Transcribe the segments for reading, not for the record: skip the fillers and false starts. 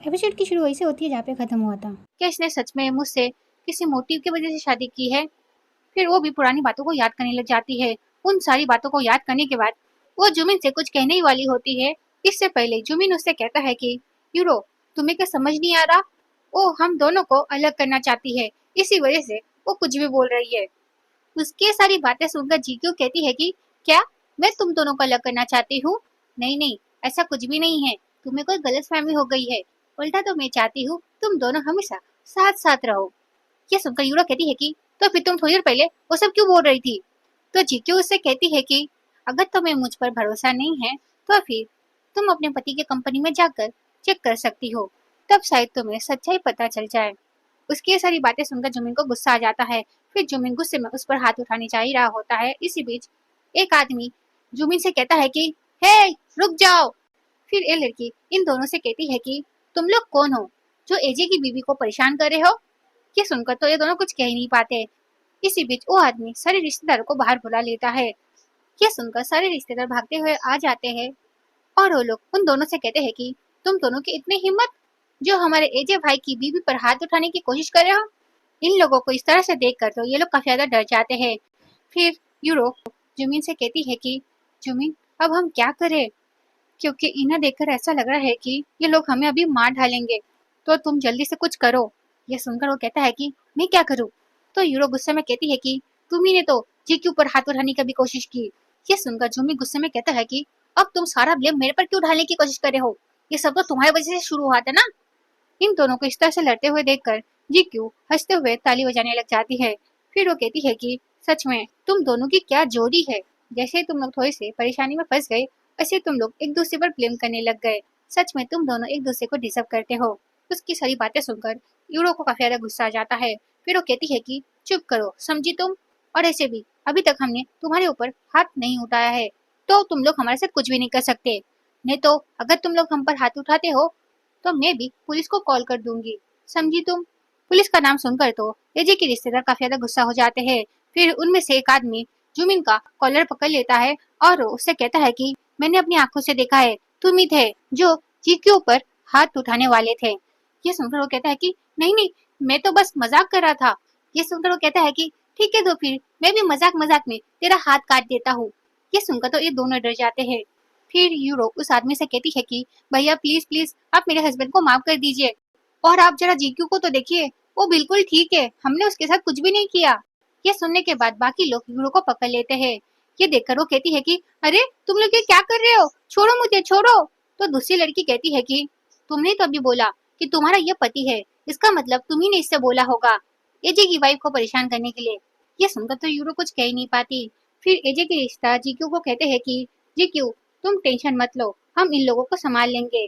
Episode की शुरू वैसे होती है जहाँ पे खत्म हुआ था। क्या इसने सच में मुझसे किसी मोटिव की वजह से शादी की है? फिर वो भी पुरानी बातों को याद करने लग जाती है। उन सारी बातों को याद करने के बाद वो जुमिन से कुछ कहने ही वाली होती है। इससे पहले जुमिन उससे कहता है कि यूरो, तुम्हें क्या समझ नहीं आ रहा? वो हम दोनों को अलग करना चाहती है, इसी वजह से वो कुछ भी बोल रही है। उसकी सारी बातें सुनकर जीक्यू कहती है कि क्या मैं तुम दोनों को अलग करना चाहती हूँ? नहीं नहीं, ऐसा कुछ भी नहीं है। तुम्हें कोई गलतफहमी हो गई है। उल्टा तो मैं चाहती हूँ तुम दोनों हमेशा साथ साथ रहो। ये सुनकर यूरो कहती है कि तो फिर तुम थोड़ी देर पहले वो सब क्यों बोल रही थी? तो जीक्यू उससे कहती है कि अगर तुम्हें मुझ पर भरोसा नहीं है तो फिर तुम अपने पति के कंपनी में जाकर चेक कर सकती हो, तब शायद तुम्हें सच्चाई पता चल जाए। उसकी ये सारी बातें सुनकर जुमिन को गुस्सा आ जाता है। फिर जुमिन गुस्से में उस पर हाथ उठाने जा ही रहा होता है। इसी बीच एक आदमी जुमिन से कहता है कि हे, रुक जाओ। फिर ये लड़की इन दोनों से कहती है कि तुम लोग कौन हो जो एजे की बीवी को परेशान कर रहे हो? ये सुनकर तो ये दोनों कुछ कह ही नहीं पाते। इसी बीच वो आदमी सारे रिश्तेदारों को बाहर बुला लेता है। ये सुनकर सारे रिश्तेदार भागते हुए आ जाते हैं और वो लोग उन दोनों से कहते हैं कि तुम दोनों की इतनी हिम्मत जो हमारे एजे भाई की बीवी पर हाथ उठाने की कोशिश कर रहे हो। इन लोगों को इस तरह से देखकर तो ये लोग काफी ज्यादा डर जाते हैं। फिर यूरो जुमिन से कहती है कि जुमिन, अब हम क्या करें? क्योंकि इन्हें देखकर ऐसा लग रहा है कि ये लोग हमें अभी मार डालेंगे, तो तुम जल्दी से कुछ करो। ये सुनकर वो कहता है कि मैं क्या करूं? तो यूरो गुस्से में कहती है कि तुम ही ने तो जीक्यू पर हाथ उठाने की भी कोशिश की। ये सुनकर जुमी गुस्से में कहता है कि अब तुम सारा ब्लेम मेरे पर क्यों ढालने की कोशिश कर रहे हो? ये सब तो तुम्हारी वजह से शुरू हुआ था ना। इन दोनों को इस तरह से लड़ते हुए देखकर जीक्यू हंसते हुए ताली बजाने लग जाती है। फिर वो कहती है कि सच में तुम दोनों की क्या जोड़ी है। जैसे तुम लोग थोड़े से परेशानी में फंस गए, ऐसे तुम लोग एक दूसरे पर ब्लेम करने लग गए। सच में तुम दोनों एक दूसरे को डिजर्व करते हो। उसकी सारी बातें सुनकर यूरो को काफी ज्यादा गुस्सा आ जाता है। फिर वो कहती है कि चुप करो, समझी तुम? और ऐसे भी अभी तक हमने तुम्हारे ऊपर हाथ नहीं उठाया है, तो तुम लोग हमारे साथ कुछ भी नहीं कर सकते। नहीं तो अगर तुम लोग हम पर हाथ उठाते हो तो मैं भी पुलिस को कॉल कर दूंगी, समझी तुम? पुलिस का नाम सुनकर तो एजे के रिश्तेदार काफी ज्यादा गुस्सा हो जाते हैं। फिर उनमें से एक आदमी जुमिन का कॉलर पकड़ लेता है और उससे कहता है कि मैंने अपनी आंखों से देखा है, तुम ही थे जो जी के ऊपर हाथ उठाने वाले थे। ये सुनकर वो कहता है कि नहीं नहीं, मैं तो बस मजाक कर रहा था। ये सुनकर वो कहता है कि ठीक है, तो फिर मैं भी मजाक मजाक में तेरा हाथ काट देता हूँ। ये सुनकर तो ये दोनों डर जाते हैं। फिर यूरो उस आदमी से कहती है कि भैया प्लीज प्लीज आप मेरे हस्बैंड को माफ कर दीजिए, और आप जरा जीक्यू को तो देखिए, वो बिल्कुल ठीक है, हमने उसके साथ कुछ भी नहीं किया। ये सुनने के बाद बाकी लोग यूरो को पकड़ लेते हैं। ये देखकर वो कहती है कि अरे तुम लोग ये क्या कर रहे हो, छोड़ो मुझे, छोड़ो। तो दूसरी लड़की कहती है कि तुमने तो अभी बोला कि तुम्हारा ये पति है, इसका मतलब तुम्ही ने इससे बोला होगा एजे की वाइफ को परेशान करने के लिए। ये सुनकर तो यूरो कुछ कह ही नहीं पाती। फिर एजे के रिश्ता जीक्यू को कहते हैं कि जीक्यू, तुम टेंशन मत लो, हम इन लोगों को संभाल लेंगे।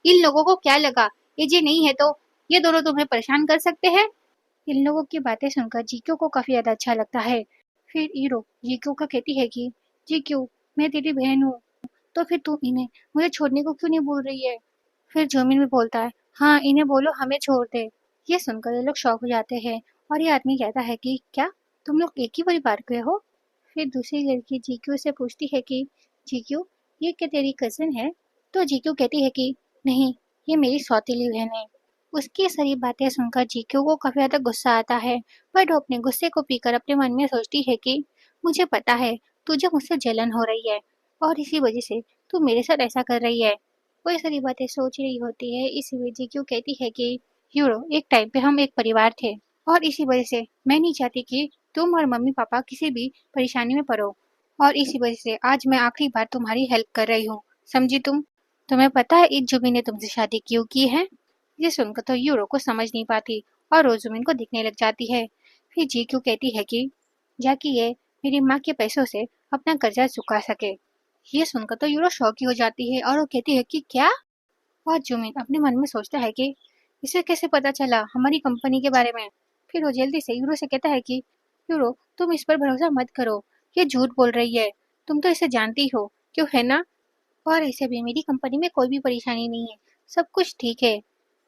इन लोगों को क्या लगा एजे नहीं है तो ये दोनों तुम्हें परेशान कर सकते हैं? इन लोगों की बातें सुनकर जीक्यू को काफी ज्यादा अच्छा लगता है। फिर हीरो जीक्यू को कहती है कि जीक्यू, मैं तेरी बहन हूँ, तो फिर तू इन्हें मुझे छोड़ने को क्यों नहीं बोल रही है? फिर जोमिन भी बोलता है हाँ, इन्हें बोलो हमें छोड़ दे। ये सुनकर ये लोग शौक हो जाते हैं और ये आदमी कहता है कि क्या तुम लोग एक ही परिवार के हो? फिर दूसरी लड़की जीक्यू से पूछती है कि जीक्यू, ये क्या तेरी कजिन है? तो जीक्यू कहती है कि नहीं, ये मेरी सौतेली बहन है। उसकी सारी बातें सुनकर जीक्यू को काफी ज्यादा गुस्सा आता है, बट वो अपने गुस्से को पीकर अपने मन में सोचती है कि मुझे पता है तुझे मुझसे जलन हो रही है और इसी वजह से तू मेरे साथ ऐसा कर रही है। वो ये सारी बातें सोच रही होती है। इसी वजह जीक्यू कहती है कि यूरो, एक टाइम पे हम एक परिवार थे और इसी वजह से मैं नहीं चाहती कि तुम और मम्मी पापा किसी भी परेशानी में पड़ो, और इसी वजह से आज मैं आखिरी बार तुम्हारी हेल्प कर रही हूँ, समझी तुम? तुम्हें पता है इस जुबी ने तुमसे शादी क्यों की है? ये सुनकर तो यूरो को समझ नहीं पाती और वो जुबिन को दिखने लग जाती है। फिर जीक्यू कहती है कि जाकि ये मेरी माँ के पैसों से अपना कर्जा चुका सके। ये सुनकर तो यूरो शौक ही हो जाती है और वो कहती है कि क्या? और जुमिन अपने मन में सोचता है कि इसे कैसे पता चला हमारी कंपनी के बारे में। फिर वो जल्दी से यूरो से कहता है कि यूरो, तुम इस पर भरोसा मत करो, ये झूठ बोल रही है, तुम तो इसे जानती हो, क्यों है ना? और ऐसे भी मेरी कंपनी में कोई भी परेशानी नहीं है, सब कुछ ठीक है।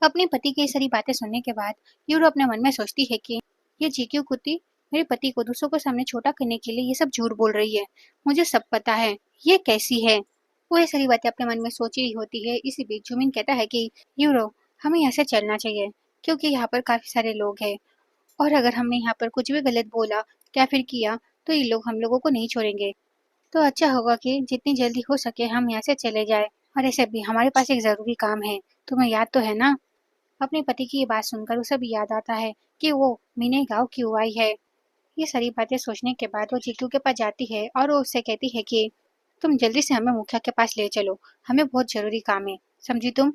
अपने पति की ये सारी बातें सुनने के बाद यूरो अपने मन में सोचती है कि ये जीक्यू कुत्ती मेरे पति को दूसरों के सामने छोटा करने के लिए ये सब झूठ बोल रही है, मुझे सब पता है, ये कैसी है। वो ये सारी बातें अपने मन में सोच रही होती है। इसी बीच जुमिन कहता है कि यूरो, हमें यहाँ से चलना चाहिए क्योंकि यहाँ पर काफी सारे लोग हैं और अगर हमने यहाँ पर कुछ भी गलत बोला या फिर किया तो ये लोग हम लोगों को नहीं छोड़ेंगे। तो अच्छा होगा कि जितनी जल्दी हो सके हम यहाँ से चले जाए। और ऐसे भी हमारे पास एक जरूरी काम है, तुम्हें याद तो है ना? अपने पति की ये बात सुनकर उसे भी याद आता है कि वो मीने गाँव क्यों आई है। ये सारी बातें सोचने के बाद वो जीतू के पास जाती है और वो उससे कहती है कि तुम जल्दी से हमें मुखिया के पास ले चलो, हमें बहुत जरूरी काम है, समझी तुम?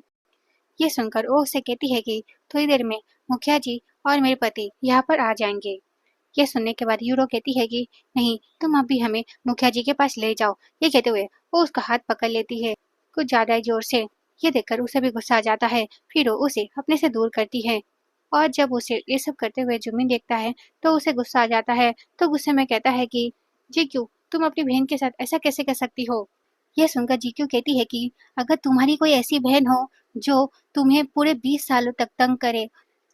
ये सुनकर वो उससे कहती है कि थोड़ी देर में मुखिया जी और मेरे पति यहाँ पर आ जाएंगे। ये सुनने के बाद यूरो कहती है कि नहीं, तुम अभी हमें मुखिया जी के पास ले जाओ। ये कहते हुए वो उसका हाथ पकड़ लेती है कुछ ज्यादा ही जोर से। ये देखकर उसे भी गुस्सा आ जाता है, फिर वो उसे अपने से दूर करती है। और जब उसे ये सब करते हुए जुमिन देखता है तो उसे गुस्सा आ जाता है। तो गुस्से में कहता है कि जी क्यों, तुम अपनी बहन के साथ ऐसा कैसे कर सकती हो? यह सुनकर जीक्यू कहती है कि अगर तुम्हारी कोई ऐसी बहन हो जो तुम्हें पूरे 20 सालों तक तंग करे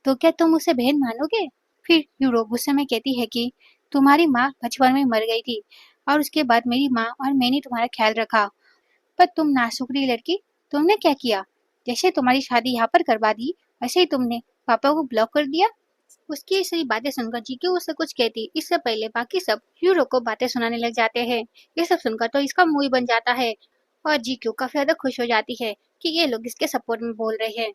तो क्या तुम उसे बहन मानोगे? फिर यूरो गुस्से में कहती है कि तुम्हारी माँ बचपन में मर गई थी और उसके बाद मेरी माँ और मैंने तुम्हारा ख्याल रखा, पर तुम नासुकरी लड़की, तुमने क्या किया? जैसे तुम्हारी शादी यहाँ पर करवा दी वैसे ही तुमने पापा को ब्लॉक कर दिया। उसकी ये सारी बातें सुनकर जीक्यू उससे कुछ कहती इससे पहले बाकी सब यूरो को बातें सुनाने लग जाते हैं। ये सब सुनकर तो इसका मुंह ही बन जाता है और जीक्यू काफी ज्यादा खुश हो जाती है कि ये लोग इसके सपोर्ट में बोल रहे हैं।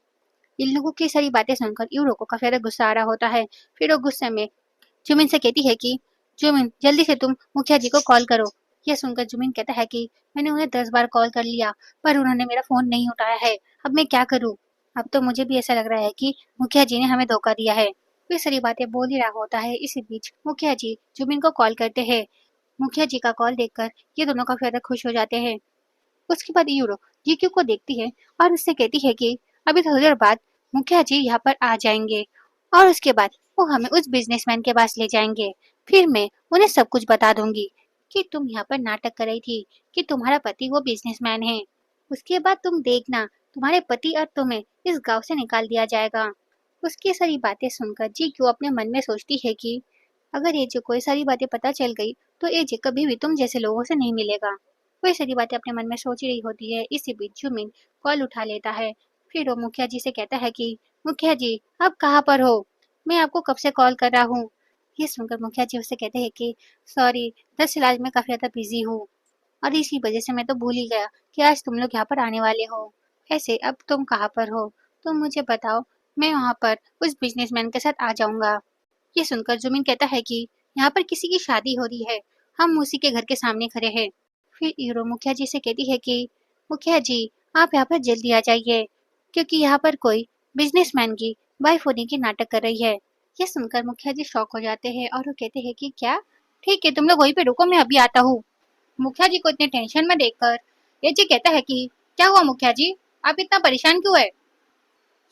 इन लोगों की सारी बातें सुनकर यूरो को काफी ज्यादा गुस्सा आ रहा होता है। फिर वो गुस्से में जुमिन से कहती है कि जुमिन जल्दी से तुम मुखिया जी को कॉल करो। यह सुनकर जुमिन कहता है कि मैंने उन्हें 10 बार कॉल कर लिया पर उन्होंने मेरा फोन नहीं उठाया है, अब मैं क्या करूँ? अब तो मुझे भी ऐसा लग रहा है कि मुखिया जी ने हमें धोखा दिया है। वे सारी बातें बोल ही रहा होता है, इसी बीच मुखिया जी जुमिन को कॉल करते हैं। मुखिया जी का कॉल देखकर ये दोनों काफी ज्यादा खुश हो जाते हैं। उसके बाद यूरो जीक्यू को देखती है और उससे कहती है कि अभी थोड़ी देर बाद मुखिया जी यहाँ पर आ जाएंगे और उसके बाद वो हमें उस बिजनेसमैन के पास ले जाएंगे। फिर मैं उन्हें सब कुछ बता दूंगी कि तुम यहाँ पर नाटक कर रही थी कि तुम्हारा पति वो बिजनेसमैन है। उसके बाद तुम देखना, तुम्हारे पति और तुम्हें इस गांव से निकाल दिया जाएगा। उसकी सारी बातें सुनकर जीक्यू अपने मन में सोचती है कि अगर एजे को ये सारी बातें पता चल गई तो एजे कभी भी तुम जैसे लोगों से नहीं मिलेगा। वो ये सारी बातें अपने मन में सोच ही रही होती है, इसी बीच जुमिन कॉल उठा लेता है। फिर वो मुखिया जी से कहता है कि मुखिया जी आप कहाँ पर हो? मैं आपको कब से कॉल कर रहा हूँ। ये सुनकर मुखिया जी उससे कहते हैं कि सॉरी, दरअसल आज मैं काफी ज्यादा बिजी हूँ और इसी वजह से मैं तो भूल ही गया कि आज तुम लोग यहाँ पर आने वाले हो। ऐसे अब तुम कहाँ पर हो? तुम मुझे बताओ, मैं वहाँ पर उस बिजनेसमैन के साथ आ जाऊंगा। ये सुनकर जुमिन कहता है कि यहाँ पर किसी की शादी हो रही है, हम उसी के घर के सामने खड़े हैं। फिर हीरो मुखिया जी से कहती है कि मुखिया जी आप यहाँ पर जल्दी आ जाइए क्योंकि यहाँ पर कोई बिजनेसमैन की वाइफ होने की नाटक कर रही है। ये सुनकर मुखिया जी शॉक हो जाते हैं और वो कहते हैं कि क्या? ठीक है, तुम लोग वहीं पे रुको, मैं अभी आता हूँ। मुखिया जी को इतने टेंशन में देखकर ये जी कहता है कि क्या हुआ मुखिया जी, आप इतना परेशान क्यों है?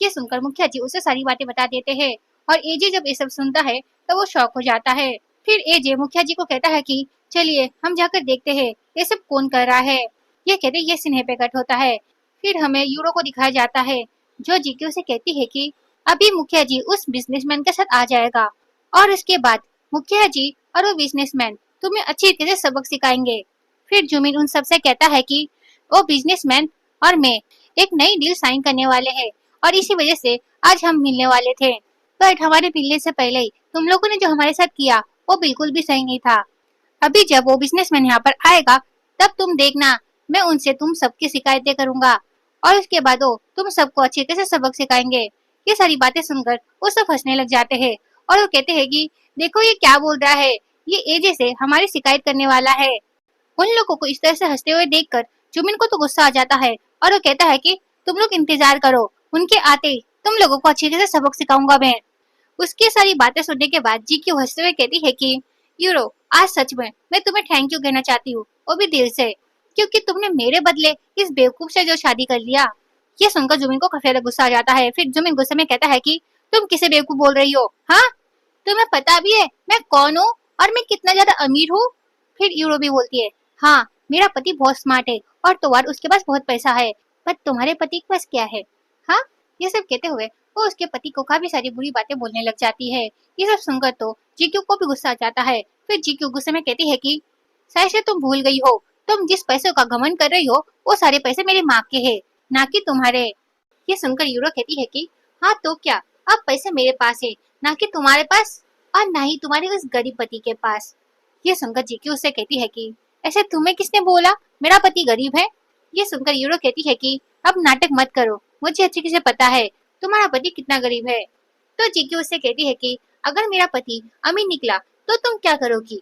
ये सुनकर मुखिया जी उसे सारी बातें बता देते हैं और एजे जब ये सब सुनता है तो वो शॉक हो जाता है। फिर एजे मुखिया जी को कहता है कि चलिए हम जाकर देखते हैं ये सब कौन कर रहा है। ये कहते ये सिन्हे पे कट होता है। फिर हमें यूरो को दिखाया जाता है जो जीक्यू से कहती है कि अभी मुखिया जी उस बिजनेसमैन के साथ आ जाएगा और उसके बाद मुखिया जी और वो बिजनेसमैन तुम्हें अच्छी तरह से सबक सिखाएंगे। फिर जुमिन उन सबसे कहता है कि वो बिजनेसमैन और मैं एक नई डील साइन करने वाले हैं और इसी वजह से आज हम मिलने वाले थे, बट हमारे मिलने से पहले ही तुम लोगों ने जो हमारे साथ किया वो बिल्कुल भी सही नहीं था। अभी जब वो बिजनेसमैन यहाँ पर आएगा तब तुम देखना, मैं उनसे तुम सबकी शिकायतें करूंगा और उसके बाद वो तुम सबको अच्छी तरह से सबक सिखाएंगे। ये सारी बातें सुनकर वो सब हंसने लग जाते हैं और वो कहते हैं कि देखो ये क्या बोल रहा है, ये एजे से हमारी शिकायत करने वाला है। उन लोगों को इस तरह से हंसते हुए देखकर जुमिन को तो गुस्सा आ जाता है और वो कहता है कि तुम लोग इंतजार करो, उनके आते ही तुम लोगों को अच्छी तरह से सबक सिखाऊंगा मैं। उसकी सारी बातें सुनने के बाद जीक्यू हंसते हुए कहती है कि यूरो आज सच में मैं तुम्हें थैंक यू कहना चाहती हूँ, वो भी दिल से, क्योंकि तुमने मेरे बदले इस बेवकूफ से जो शादी कर लिया। ये सुनकर जुमिन को काफी ज्यादा गुस्सा आ जाता है। फिर जुमिन गुस्से में कहता है कि तुम किसे बेवकूफ बोल रही हो? हाँ, तुम्हें पता भी है मैं कौन हूँ और मैं कितना ज्यादा अमीर हूँ? फिर यूरो भी बोलती है हाँ, मेरा पति बहुत स्मार्ट है और तो और उसके पास बहुत पैसा है, पर तुम्हारे पति के पास क्या है? हाँ, ये सब कहते हुए वो उसके पति को काफी सारी बुरी बातें बोलने लग जाती है। ये सब सुनकर तो जीक्यू को भी गुस्सा आ जाता है। फिर जीक्यू गुस्से में कहती है कि शायद से तुम भूल गई हो, तुम जिस पैसों का घमंड कर रही हो वो सारे पैसे मेरी माँ के हैं, ना कि तुम्हारे। ये सुनकर यूरो कहती है कि हाँ तो क्या, अब पैसे मेरे पास है, ना कि तुम्हारे पास, और ना ही तुम्हारे उस गरीब पति के पास। ये सुनकर जीक्यू उससे कहती है कि ऐसे तुम्हें किसने बोला मेरा पति गरीब है। ये सुनकर यूरो कहती है कि अब नाटक मत करो, मुझे अच्छे से पता है तुम्हारा पति कितना गरीब है। तो जीक्यू उससे कहती है कि अगर मेरा पति अमीर निकला तो तुम क्या करोगी।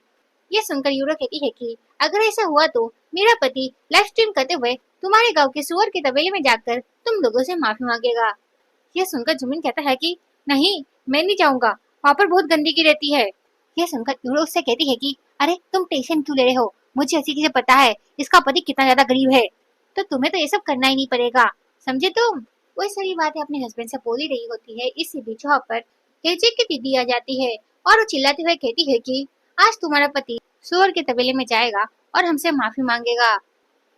ये सुनकर यूरो कहती है कि अगर ऐसा हुआ तो मेरा पति लाइव स्ट्रीम करते हुए तुम्हारे गांव के सुअर के तबेले में जाकर तुम लोगों से माफी मांगेगा। ये सुनकर जुमिन कहता है कि नहीं, मैं नहीं जाऊंगा, वहाँ पर बहुत गंदगी रहती है। ये सुनकर यूरो उससे कहती है कि अरे तुम टेंशन क्यों ले रहे हो, मुझे अच्छी से पता है इसका पति कितना ज्यादा गरीब है, तो तुम्हें तो ये सब करना ही नहीं पड़ेगा, समझे तुम। वही सारी बातें अपने हस्बैंड से बोल ही रही होती है। इसी बीच वहाँ पर केजे की दीदी आ जाती है और वो चिल्लाते हुए कहती है कि आज तुम्हारा पति सुअर के तबेले में जाएगा और हमसे माफी मांगेगा।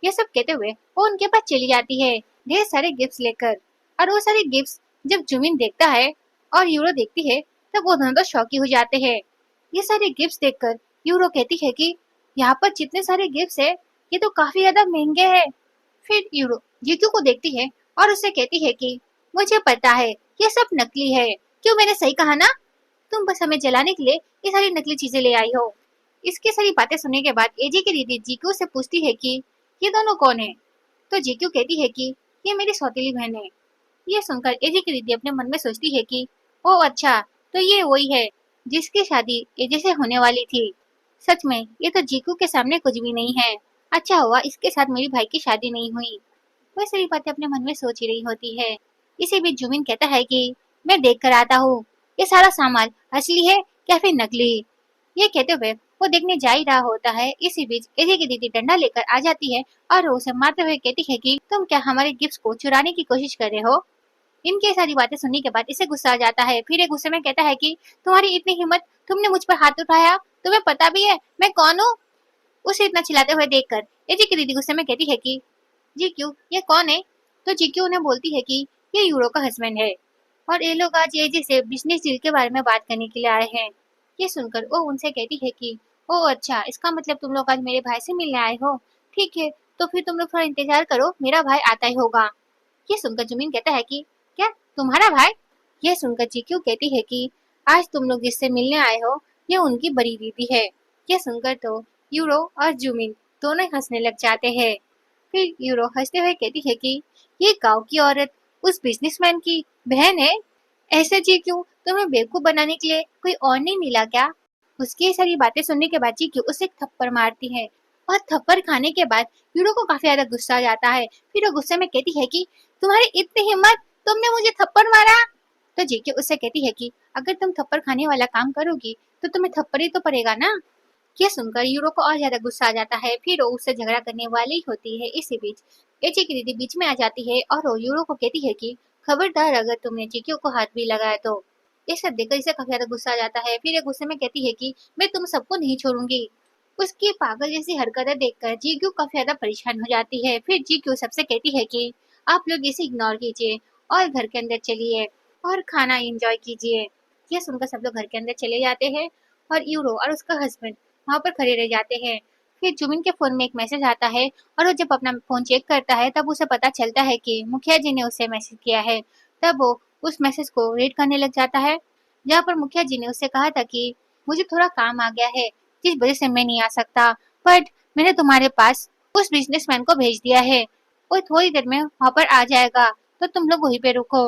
ये सब कहते हुए वो उनके पास चली जाती है ढेर सारे गिफ्ट्स लेकर। और वो सारे गिफ्ट्स जब जुमिन देखता है और यूरो देखती है तब वो दोनों तो शौकी हो जाते हैं। ये सारे गिफ्ट्स देखकर यूरो कहती है कि यहाँ पर जितने सारे गिफ्ट्स है ये तो काफी ज्यादा महंगे हैं। फिर यूरो जीतू को देखती है और उसे कहती है कि मुझे पता है ये सब नकली है, क्यों मैंने सही कहा ना, तुम बस हमें जलाने के लिए ये सारी नकली चीजें ले आई हो। इसकी सारी बातें सुनने के बाद एजे की दीदी जीक्यू से पूछती है कि ये दोनों कौन है। तो जीक्यू कहती है कि ये मेरी सौतेली बहन है। ये सुनकर एजे की दीदी अपने मन में सोचती है कि ओ अच्छा, तो ये वही है जिसकी शादी एजे से होने वाली थी। सच में ये तो जीकू के सामने कुछ भी नहीं है, अच्छा हुआ इसके साथ मेरी भाई की शादी नहीं हुई। वह सारी बातें अपने मन में सोच ही रही होती है। इसी बीच जुमिन कहता है कि मैं देख कर आता हूँ ये सारा सामान असली है या फिर नकली। ये कहते हुए वो देखने जा ही रहा होता है। इसी बीच एजे की दीदी डंडा लेकर आ जाती है और वो उसे मारते हुए कहती है कि तुम क्या हमारे गिफ्ट्स को चुराने की कोशिश कर रहे हो। इनकी सारी बातें सुनने के बाद इसे गुस्सा आ जाता है। फिर ये गुस्से में कहता है कि तुम्हारी इतनी हिम्मत, तुमने मुझ पर हाथ उठाया, तुम्हें पता भी है मैं कौन हूँ। उसे इतना चिल्लाते हुए देखकर एजे की दीदी गुस्से में कहती है कि जी क्यों, ये कौन है। तो जी क्यों उन्हें बोलती है कि ये यूरो का हस्बैंड है और ये लोग आज एजे से बिजनेस डील के बारे में बात करने के लिए आए हैं। ये सुनकर वो उनसे कहती है कि ओ अच्छा, इसका मतलब तुम लोग आज मेरे भाई से मिलने आए हो, ठीक है तो फिर तुम लोग थोड़ा इंतजार करो, मेरा भाई आता ही होगा। ये सुनकर जुमीन कहता है कि क्या, तुम्हारा भाई। ये सुनकर जीक्यू कहती है कि आज तुम लोग जिससे मिलने आए हो ये उनकी बड़ी दीदी है। ये सुनकर तो यूरो और जुमिन दोनों ही हंसने लग जाते हैं। फिर यूरो हंसते हुए कहती है कि ये गांव की औरत उस बिजनेसमैन की बहन है। ऐसे जीक्यू, तुम्हें बेवकूफ बनाने के लिए कोई और नहीं मिला क्या। उसकी ये सारी बातें सुनने के बाद जीक्यू उसे एक थप्पड़ मारती है और थप्पड़ खाने के बाद यूरो को काफी ज्यादा गुस्सा आ जाता है। फिर वो गुस्से में कहती है कि तुम्हारी इतनी हिम्मत, तुमने मुझे थप्पड़ मारा। तो जीके उससे कहती है कि अगर तुम थप्पड़ खाने वाला काम करोगी तो तुम्हें थप्पड़ ही तो पड़ेगा ना। ये सुनकर यूरो को और ज्यादा गुस्सा आ जाता है। फिर वो उससे झगड़ा करने वाली होती है। इसी बीच एचे की दीदी बीच में आ जाती है और वो यूरो को कहती है कि खबरदार अगर तुमने जीके को हाथ भी लगाया तो। ये सब देखकर इसे काफी ज्यादा गुस्सा आ जाता है। फिर ये गुस्से में कहती है कि मैं तुम सबको नहीं छोड़ूंगी। उसकी पागल जैसी हरकतें देखकर जीक्यू काफी ज्यादा परेशान हो जाती है। फिर जीक्यू सबसे कहती है कि आप लोग इसे इग्नोर कीजिए और घर के अंदर चलिए और खाना एंजॉय कीजिए। ये सुनकर सब लोग घर के अंदर चले जाते हैं और यूरो और उसका हस्बैंड वहां पर खड़े रह जाते हैं। फिर जुमिन के फोन में एक मैसेज आता है और वो जब अपना फोन चेक करता है तब उसे पता चलता है कि मुखिया जी ने उसे मैसेज किया है। तब वो उस मैसेज को रीड करने लग जाता है जहाँ पर मुखिया जी ने उससे कहा था कि मुझे थोड़ा काम आ गया है जिस वजह से मैं नहीं आ सकता, बट मैंने तुम्हारे पास उस बिजनेसमैन को भेज दिया है, वो थोड़ी देर में वहां पर आ जाएगा, तो तुम लोग वहीं पे रुको।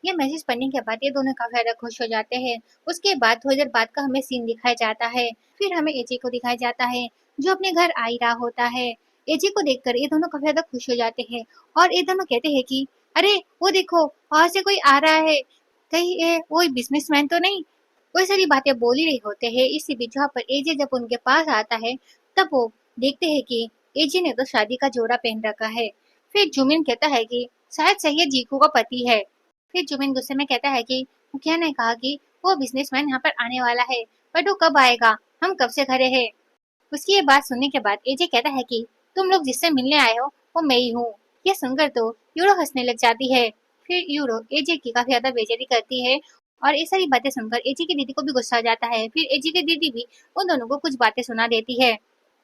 ये मैसेज पढ़ने के बाद ये दोनों काफी ज्यादा खुश हो जाते हैं। उसके बाद थोड़ी देर बाद का हमें सीन दिखाया जाता है। फिर हमें एजे को दिखाया जाता है जो अपने घर आ ही रहा होता है। एजे को देखकर ये दोनों काफी ज्यादा खुश हो जाते हैं और ये दोनों कहते हैं कि अरे वो देखो वहां से कोई आ रहा है, कहीं ये वो बिजनेसमैन तो नहीं। वही सारी बातें बोल ही रहे होते हैं। इसी बीच जहाँ पर एजे जब उनके पास आता है तब वो देखते हैं कि एजे ने तो शादी का जोड़ा पहन रखा है। फिर जुमिन कहता है कि शायद सही है, जीकू का पति है। फिर जुमिन गुस्से में कहता है कि मुखिया ने कहा कि वो बिजनेसमैन यहाँ पर आने वाला है, बट वो कब आएगा, हम कब से खड़े हैं। उसकी ये बात सुनने के बाद एजे कहता है कि तुम लोग जिससे मिलने आए हो वो मैं ही हूँ। ये सुनकर तो यूरो हंसने लग जाती है। फिर यूरो एजे की काफी ज्यादा बेइज्जती करती है और ये सारी बातें सुनकर एजे की दीदी को भी गुस्सा आ जाता है। फिर एजे की दीदी भी उन दोनों को कुछ बातें सुना देती है।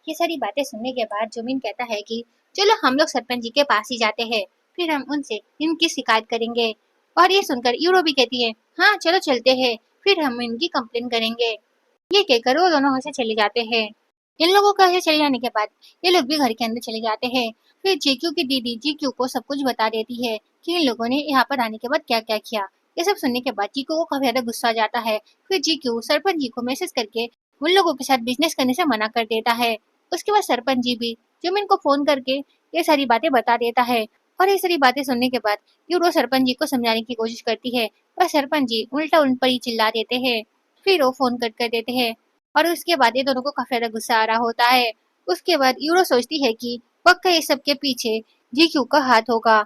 ये सारी बातें सुनने के बाद जुमिन कहता है कि चलो हम लोग सरपंच जी के पास ही जाते हैं, फिर हम उनसे इनकी शिकायत करेंगे। और ये सुनकर यूरो भी कहती है, हाँ चलो चलते हैं, फिर हम इनकी कंप्लेन करेंगे। ये कहकर वो दोनों वहाँ से चले जाते हैं। इन लोगों का ऐसे चले जाने के बाद ये लोग भी घर के अंदर चले जाते हैं। फिर जीक्यू की दीदी जीक्यू को सब कुछ बता देती है कि इन लोगों ने यहाँ पर आने के बाद क्या क्या किया। ये सब सुनने के बाद जीक्यू को काफी ज्यादा गुस्सा आ जाता है। फिर जीक्यू सरपंच जी को मैसेज करके उन लोगों के साथ बिजनेस करने से मना कर देता है। उसके बाद सरपंच जी भी जुमिन को फोन करके ये सारी बातें बता देता है। और ये सारी बातें सुनने के बाद यूरो सरपंच जी को समझाने की कोशिश करती है, पर सरपंच जी उल्टा उन पर ही चिल्ला देते हैं। फिर वो फोन कट कर देते हैं और उसके बाद ये दोनों को काफी ज्यादा गुस्सा आ रहा होता है। उसके बाद यूरो सोचती है कि पक्का ये सब के पीछे जीक्यू का हाथ होगा।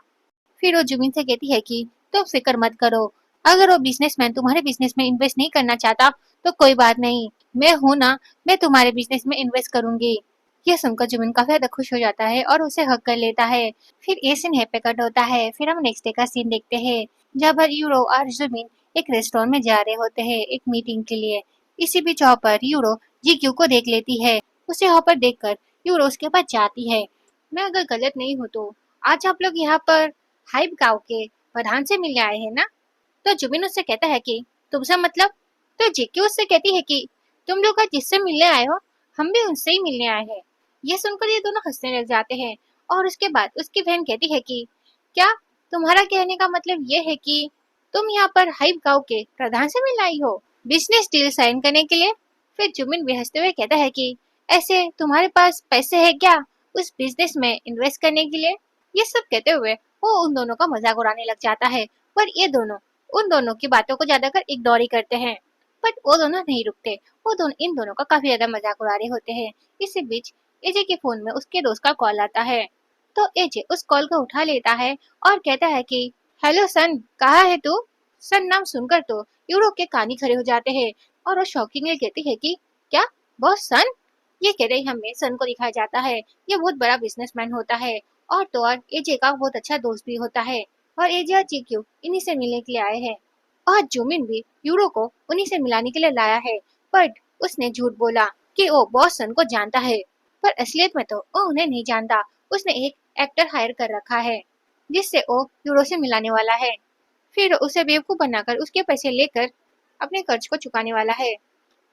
फिर वो जुमिन से कहती है कि तुम फिक्र मत करो, अगर वो बिजनेसमैन तुम्हारे बिजनेस में इन्वेस्ट नहीं करना चाहता तो कोई बात नहीं, मैं हूं ना, मैं तुम्हारे बिजनेस में इन्वेस्ट करूंगी। यह सुनकर जुमिन काफी ज्यादा खुश हो जाता है और उसे हक कर लेता है। फिर ये सीन हैप्पी कट होता है। फिर हम नेक्स्ट डे का सीन देखते हैं, जहाँ पर यूरो और जुमिन एक रेस्टोरेंट में जा रहे होते हैं एक मीटिंग के लिए। इसी बीच वहाँ पर यूरो जीक्यू को देख लेती है। उसे वहाँ पर देखकर यूरो उसके पास जाती है। मैं अगर गलत नहीं हूँ तो आज आप लोग यहाँ पर हाइप गांव के प्रधान से मिलने आए हैं ना? तो जुबिन उससे कहता है कि तुमसे मतलब? तो जीक्यू उससे कहती है कि तुम लोग आज जिससे मिलने आए हो हम भी उनसे ही मिलने आए हैं। ये सुनकर ये दोनों हंसने लग जाते हैं। और उसके बाद उसकी बहन कहती है कि क्या तुम्हारा कहने का मतलब ये है कि तुम यहाँ पर हाइप गांव के प्रधान से मिलने आई हो बिजनेस डील साइन करने के लिए? फिर जुबिन भी हंसते हुए कहता है कि ऐसे तुम्हारे पास पैसे है क्या उस बिजनेस में इन्वेस्ट करने के लिए? ये सब कहते हुए वो उन दोनों का मजाक उड़ाने लग जाता है, पर ये दोनों उन दोनों की बातों को ज्यादातर इग्नोर ही करते हैं। बट वो दोनों नहीं रुकते, वो दोनों इन दोनों का काफी ज्यादा मजाक उड़ा रहे होते हैं। इसी बीच एजे के फोन में उसके दोस्त का कॉल आता है। तो एजे उस कॉल को उठा लेता है और कहता है कि हेलो सन, कहाँ है तू? सन नाम सुनकर तो यूरो के कान ही खड़े हो जाते हैं और वो शॉकिंगली कहती है कि क्या बॉस सन? ये कह रहे हमें सन को दिखाया जाता है ये बहुत बड़ा बिजनेसमैन होता है और तो और एजे का बहुत अच्छा दोस्त भी होता है और एजे और जीक्यू इन्हीं से मिलने के लिए आए हैं। और जुमिन भी यूरो को उन्हीं से मिलाने के लिए लाया है। बट उसने झूठ बोला कि वो बॉस सन को जानता है, पर असलियत में तो वो उन्हें नहीं जानता। उसने एक एक्टर हायर कर रखा है जिससे वो यूरो से मिलाने वाला है। फिर उसे बेवकूफ बनाकर उसके पैसे लेकर अपने कर्ज को चुकाने वाला है।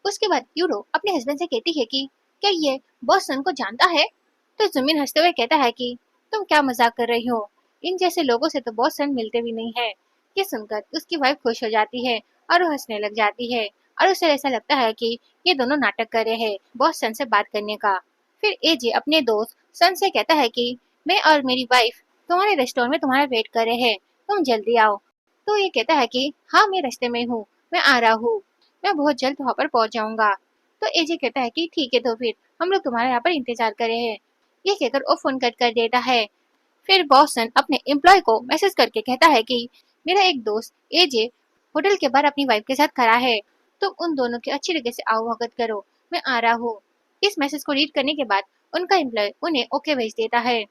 उसके बाद यूरो अपने हस्बैंड से कहती है कि क्या ये बॉस सन को जानता है? तो जुमिन हंसते हुए कहता है कि तुम क्या मजाक कर रही हो, इन जैसे लोगों से तो बॉस सन मिलते भी नहीं है। ये सुनकर उसकी वाइफ खुश हो जाती है और वो हंसने लग जाती है और उसे ऐसा लगता है कि ये दोनों नाटक कर रहे हैं बॉस सन से बात करने का। फिर एजे अपने दोस्त सन से कहता है कि मैं और मेरी वाइफ तुम्हारे रेस्टोरेंट में तुम्हारा वेट कर रहे हैं, तुम जल्दी आओ। तो ये कहता है कि हाँ मैं रास्ते में हूँ, मैं आ रहा हूँ, मैं बहुत जल्द वहाँ पर पहुंच जाऊंगा। तो एजे कहता है कि ठीक है तो फिर हम लोग तुम्हारे यहाँ पर इंतजार कर रहे हैं। ये कहकर वो फोन कट कर देता है। फिर बॉसन अपने एम्प्लॉय को मैसेज करके कहता है कि मेरा एक दोस्त एजे होटल के बाहर अपनी वाइफ के साथ खड़ा है, तुम उन दोनों की अच्छी तरीके से आवभगत करो, मैं आ रहा हूँ। इस मैसेज को रीड करने के बाद उनका एम्प्लॉय उन्हें ओके भेज देता है।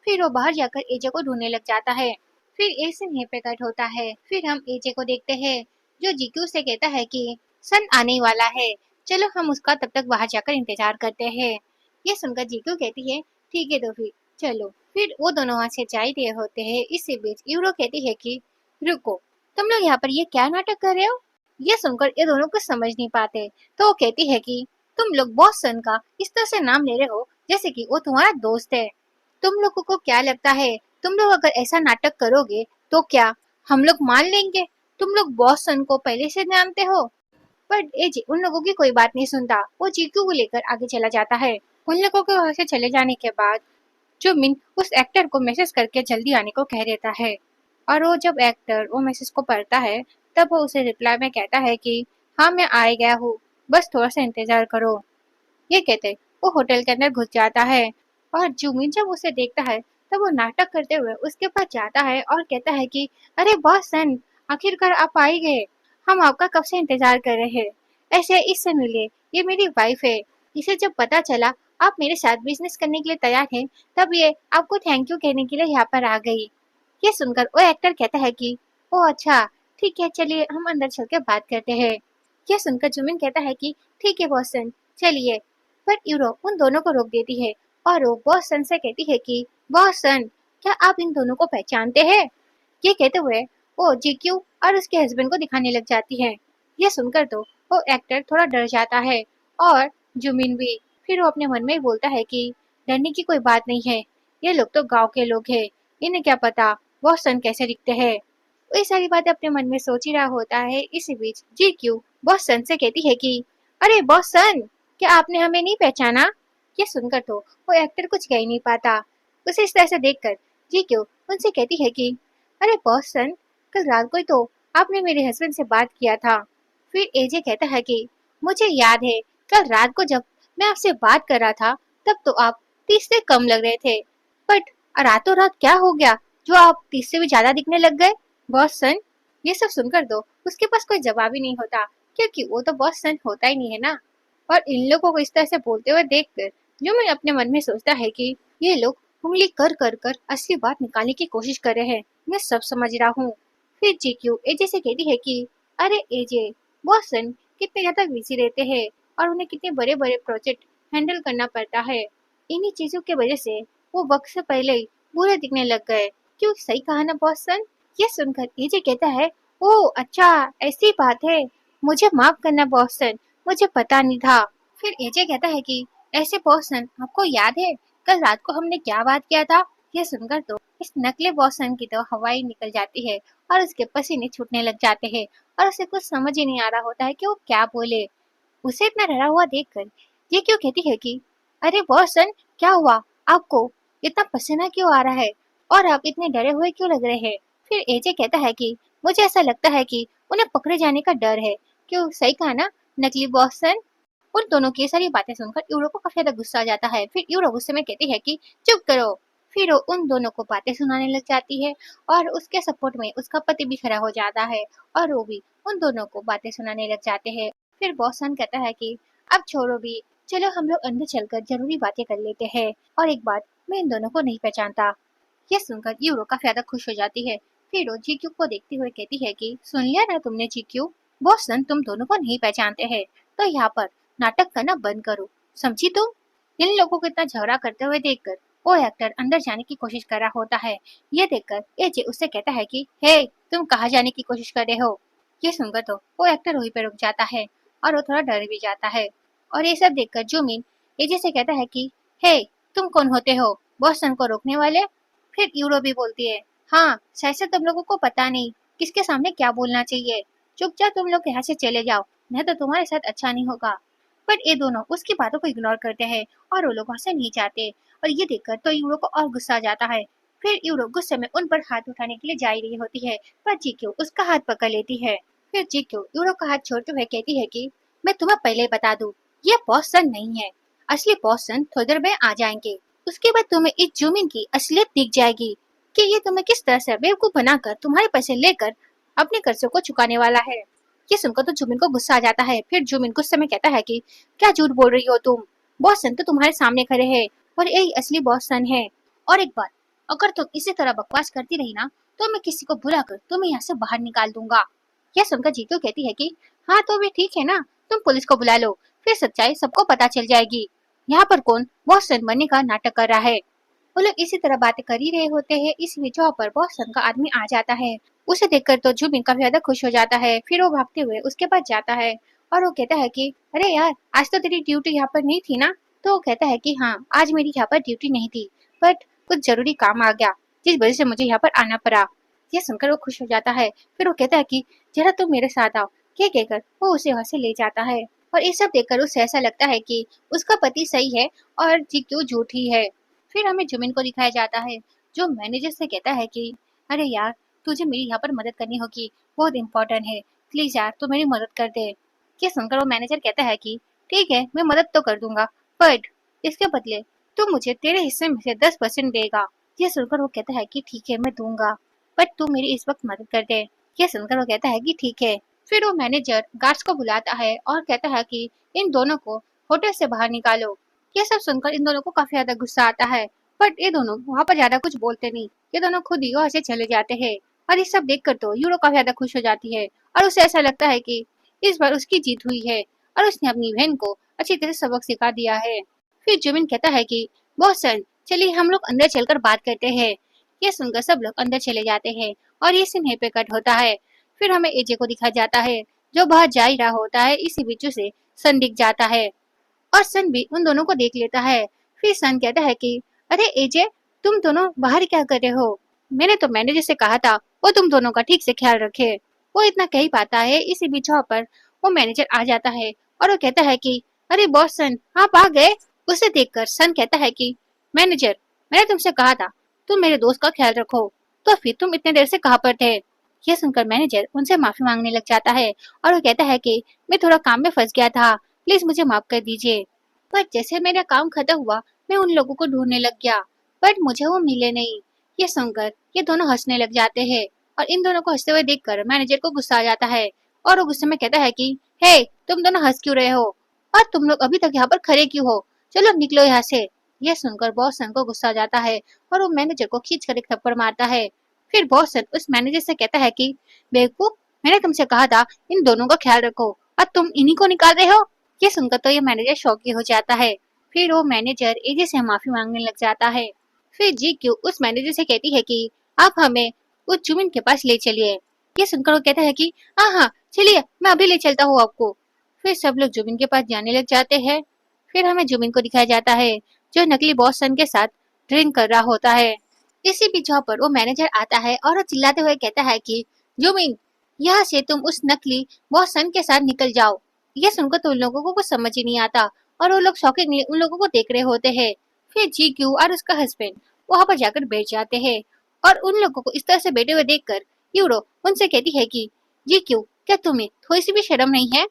फिर वो बाहर जाकर एजे को ढूंढने लग जाता है। फिर एक सीन यहीं पे कट होता है। फिर हम एजे को देखते हैं जो जीक्यू से कहता है कि सन आने वाला है, चलो हम उसका तब तक बाहर जाकर इंतजार करते हैं। ये सुनकर जीक्यू कहती है ठीक है तो फिर चलो। फिर वो दोनों वहां से जा ही रहे होते हैं। इसी बीच यूरो कहती है कि रुको, तुम लोग यहाँ पर ये क्या नाटक कर रहे हो? ये सुनकर ये दोनों कुछ समझ नहीं पाते। तो वो कहती है कि तुम लोग बॉस सन का इस तरह से नाम ले रहे हो जैसे कि वो तुम्हारा दोस्त है। तुम लोगों को क्या लगता है तुम लोग अगर ऐसा नाटक करोगे तो क्या हम लोग मान लेंगे? तुम लोग बॉस सन को पहले से जानते हो? पर एजे उन लोगों की कोई बात नहीं सुनता, वो जीक्यू को लेकर आगे चला जाता है। उन लोगों के वहां से चले जाने के बाद जुमिन उस एक्टर को मैसेज करके जल्दी आने को कह देता है। और वो जब एक्टर वो मैसेज को पढ़ता है तब वो उसे रिप्लाई में कहता है कि हाँ मैं आ गया हूँ, बस थोड़ा सा इंतजार करो। ये कहते वो होटल के अंदर घुस जाता है और जुमिन जब उसे देखता है तब वो नाटक करते हुए उसके पास जाता है और कहता है कि अरे बॉस सन, आखिरकार आप आ ही गए, हम आपका कब से इंतजार कर रहे हैं, ऐसे इससे मिले, ये मेरी वाइफ है, इसे जब पता चला आप मेरे साथ बिजनेस करने के लिए तैयार हैं तब ये आपको थैंक यू कहने के लिए यहाँ पर आ गई। ये सुनकर वो एक्टर कहता है कि ओ अच्छा, ठीक है चलिए हम अंदर चल के बात करते हैं। यह सुनकर जुमिन कहता है कि ठीक है बॉस सन चलिए। पर यूरो उन दोनों को रोक देती है और वो बॉस सन से कहती है कि बॉस सन, क्या आप इन दोनों को पहचानते हैं? ये कहते हुए वो जीक्यू और उसके हस्बैंड को दिखाने लग जाती है। यह सुनकर तो वो एक्टर थोड़ा डर जाता है और जुमिन भी। फिर वो अपने मन में ही बोलता है कि डरने की कोई बात नहीं है, ये लोग तो गांव के लोग हैं, इन्हें क्या पता वो सन कैसे दिखते हैं। वो ये सारी बातें अपने मन में सोच ही रहा होता है। इसी बीच जीक्यू बॉस सन से कहती है कि अरे बॉस सन, क्या आपने हमें नहीं पहचाना? ये सुनकर तो वो एक्टर कुछ कह ही नहीं पाता। उसे इस तरह से देखकर जीक्यू उनसे कहती है कि अरे बॉस सन, कल रात को ही तो आपने मेरे हस्बैंड से बात किया था। फिर एजे कहता है कि मुझे याद है, कल रात को जब मैं आपसे बात कर रहा था तब तो आप 30 से कम लग रहे थे, बट रातों रात क्या हो गया जो आप 30 से भी ज्यादा दिखने लग गए? बॉस सन, ये सब सुनकर तो उसके पास कोई जवाब ही नहीं होता, क्योंकि वो तो बॉस सन होता ही नहीं है ना। और इन लोगों को इस तरह से बोलते हुए देखकर जो मैं अपने मन में सोचता है कि ये लोग उंगली कर कर कर असली बात निकालने की कोशिश कर रहे हैं, मैं सब समझ रहा हूँ। फिर जीक्यू एजे से कहती है कि अरे एजे, बॉसन कितने ज्यादा बिजी रहते हैं और उन्हें कितने बड़े बड़े प्रोजेक्ट हैंडल करना पड़ता है, इन्हीं चीजों की वजह से वो वक्त से पहले ही बुरे दिखने लग गए। क्यों, सही कहा ना बॉसन? ये सुनकर एजे कहता है ओ अच्छा, ऐसी बात है, मुझे माफ करना बॉसन, मुझे पता नहीं था। फिर एजे कहता है कि ऐसे बॉसन, आपको याद है कल रात को हमने क्या बात किया था? यह सुनकर तो इस नकली बॉसन की तो हवाई निकल जाती है और उसके पसीने छूटने लग जाते हैं और उसे कुछ समझ ही नहीं आ रहा होता है कि वो क्या बोले। उसे इतना डरा हुआ देखकर ये क्यों कहती है कि अरे बॉसन, क्या हुआ आपको? इतना पसीना क्यों आ रहा है और आप इतने डरे हुए क्यों लग रहे हैं? फिर एजे कहता है कि मुझे ऐसा लगता है कि उन्हें पकड़े जाने का डर है। क्यों, सही कहा ना नकली बॉसन? उन दोनों की सारी बातें सुनकर यूरो को काफी ज्यादा गुस्सा आ जाता है। फिर यूरो गुस्से में कहती है कि चुप करो। फिर वो उन दोनों को बातें सुनाने लग जाती है और उसके सपोर्ट में उसका पति भी खड़ा हो जाता है और वो भी उन दोनों को बातें सुनाने लग जाते हैं। फिर बॉसन कहता है कि अब छोड़ो भी, चलो हम लोग अंदर चलकर जरूरी बातें कर लेते हैं। और एक बात, मैं इन दोनों को नहीं पहचानता। यह सुनकर यूरो काफी ज्यादा खुश हो जाती है। फिर वो जीक्यू को देखते हुए कहती है कि सुन लिया ना तुमने जीक्यू, बॉसन तुम दोनों को नहीं पहचानते हैं, तो यहाँ पर नाटक करना बंद करो, समझी तुम? इन लोगों को इतना झगड़ा करते हुए देखकर वो एक्टर अंदर जाने की कोशिश कर रहा होता है। ये देखकर एजे उससे कहता है कि हे, तुम कहाँ जाने की कोशिश कर रहे हो? ये सुनकर तो वो एक्टर वहीं पे रुक जाता है और वो थोड़ा डर भी जाता है। और ये सब देखकर जुमिन एजे से कहता है कि हे, तुम कौन होते हो बॉसन को रोकने वाले? फिर यूरो भी बोलती है हाँ, शायद से तुम लोगों को पता नहीं किसके सामने क्या बोलना चाहिए, चुपचाप तुम लोग यहाँ से चले जाओ, नहीं तो तुम्हारे साथ अच्छा नहीं होगा। बट ये दोनों उसकी बातों को इग्नोर करते हैं और वो लोग वहां से नहीं जाते। और ये देखकर तो यूरो को और गुस्सा आ जाता है। फिर यूरो गुस्से में उन पर हाथ उठाने के लिए जा ही रही होती है, पर जीक्यू उसका हाथ पकड़ लेती है। फिर जीक्यू यूरो का हाथ छोड़ते हुए कहती है कि मैं तुम्हें पहले बता दूं, ये बॉसन नहीं है, असली बॉसन थोड़ी देर में आ जाएंगे। उसके बाद तुम्हें इस जुमिन की असलियत दिख जाएगी कि ये तुम्हें किस तरह से बेवकूफ बनाकर तुम्हारे पैसे लेकर अपने कर्जों को चुकाने वाला है। ये सुनकर तो जुमिन को गुस्सा आ जाता है। फिर जुमिन गुस्से में कहता है कि क्या झूठ बोल रही हो तुम, बॉसन तो तुम्हारे सामने खड़े हैं और यही असली बॉसन है। और एक बात, अगर तुम इसी तरह बकवास करती रही ना तो मैं किसी को बुलाकर तुम्हें यहाँ से बाहर निकाल दूंगा। यह सुनकर जीतू कहती है कि हाँ तो भी ठीक है ना, तुम पुलिस को बुला लो, फिर सच्चाई सबको पता चल जाएगी यहाँ पर कौन बॉसन बनने का नाटक कर रहा है। वो लोग इसी तरह बातें कर ही रहे होते हैं, इस बीच वहाँ पर बॉसन का आदमी आ जाता है। उसे देखकर तो जुबिन काफी ज्यादा खुश हो जाता है। फिर वो भागते हुए उसके पास जाता है और वो कहता है कि अरे यार, आज तो तेरी ड्यूटी यहाँ पर नहीं थी ना? तो वो कहता है कि हाँ, आज मेरी यहाँ पर ड्यूटी नहीं थी, बट कुछ जरूरी काम आ गया जिस वजह से मुझे यहाँ पर आना पड़ा। यह सुनकर वो खुश हो जाता है। फिर वो कहता है कि जरा तुम मेरे साथ आओ, क्या कहकर वो उसे वहां से ले जाता है। और ये सब देखकर उसे ऐसा लगता है कि उसका पति सही है और जी क्यों झूठी है। फिर हमें जुमिन को दिखाया जाता है जो मैनेजर से कहता है कि अरे यार, तुझे मेरी यहाँ पर मदद करनी होगी, बहुत इम्पोर्टेंट है, प्लीज यार तू मेरी मदद कर दे। ये सुनकर वो मैनेजर कहता है कि ठीक है, मैं मदद तो कर दूंगा, बट इसके बदले तू मुझे तेरे हिस्से में से 10% देगा। ये सुनकर वो कहता है कि ठीक है मैं दूंगा, बट तू मेरी इस वक्त मदद कर दे। ये सुनकर वो कहता है कि ठीक है। फिर वो मैनेजर गार्ड्स को बुलाता है और कहता है कि इन दोनों को होटल से बाहर निकालो। ये सब सुनकर इन दोनों को काफी ज्यादा गुस्सा आता है, बट ये दोनों वहाँ पर ज्यादा कुछ बोलते नहीं, ये दोनों खुद ही वहाँ से चले जाते हैं। और ये सब देखकर तो यूरो काफी ज्यादा खुश हो जाती है और उसे ऐसा लगता है कि इस बार उसकी जीत हुई है और उसने अपनी बहन को अच्छी तरह सबक सिखा दिया है। फिर जुमिन कहता है कि बॉस सर, चलिए हम लोग अंदर चलकर बात करते हैं। ये सुनकर सब लोग अंदर चले जाते हैं और ये सीन यहीं पे कट होता है। फिर हमें एजे को दिखाया जाता है जो बाहर जा ही रहा होता है। इसी बीच से सन दिख जाता है और सन भी उन दोनों को देख लेता है। फिर सन कहता है कि अरे एजे, तुम दोनों बाहर क्या कर रहे हो? मैंने तो मैनेजर से कहा था वो तुम दोनों का ठीक से ख्याल रखे। वो इतना कह ही पाता है, इसी बीच वहाँ पर वो मैनेजर आ जाता है और वो कहता है कि अरे बॉस सन, आप आ गए। उसे देखकर सन कहता है कि मैनेजर, मैंने तुमसे कहा था तुम मेरे दोस्त का ख्याल रखो, तो फिर तुम इतने देर से कहाँ पर थे? यह सुनकर मैनेजर उनसे माफी मांगने लग जाता है और वो कहता है कि मैं थोड़ा काम में फंस गया था, प्लीज मुझे माफ कर दीजिए। पर जैसे मेरा काम खत्म हुआ मैं उन लोगों को ढूंढने लग गया, बट मुझे वो मिले नहीं। ये सुनकर ये दोनों हंसने लग जाते हैं और इन दोनों को हंसते हुए देखकर मैनेजर को गुस्सा आ जाता है और वो गुस्से में कहता है कि हे, तुम दोनों हंस क्यों रहे हो और तुम लोग अभी तक यहाँ पर खड़े क्यों हो? चलो निकलो यहाँ से। यह सुनकर बॉस सन को गुस्सा आ जाता है और वो मैनेजर को खींच कर एक थप्पड़ मारता है। फिर बॉस सन उस मैनेजर से कहता है कि बेवकूफ, मैंने तुमसे कहा था इन दोनों का ख्याल रखो और तुम इन्हीं को निकाल रहे हो। ये सुनकर तो ये मैनेजर शौकी हो जाता है। फिर वो मैनेजर एजे से माफी मांगने लग जाता है। फिर जी क्यू उस मैनेजर से कहती है कि आप हमें उस जुमिन के पास ले चलिए। ये सुनकर वो कहता है कि हाँ हाँ चलिए, मैं अभी ले चलता हूँ आपको। फिर सब लोग जुमिन के पास जाने लग जाते हैं। फिर हमें जुमिन को दिखाया जाता है जो नकली बॉस सन के साथ ड्रिंक कर रहा होता है। इसी बीच वहाँ पर वो मैनेजर आता है और वो चिल्लाते हुए कहता है कि जुमिन, यहाँ से तुम उस नकली बॉस सन के साथ निकल जाओ। ये सुनकर तो उन लोगों को कुछ समझ ही नहीं आता और वो लोग शॉकिंगली उन लोगों को देख रहे होते हैं। फिर जी क्यू और उसका हस्बैंड वहाँ पर जाकर बैठ जाते हैं और उन लोगों को इस तरह से बैठे हुए देखकर यूरो उनसे कहती है कि जी क्यू, क्या तुम्हें थोड़ी सी भी शर्म नहीं है?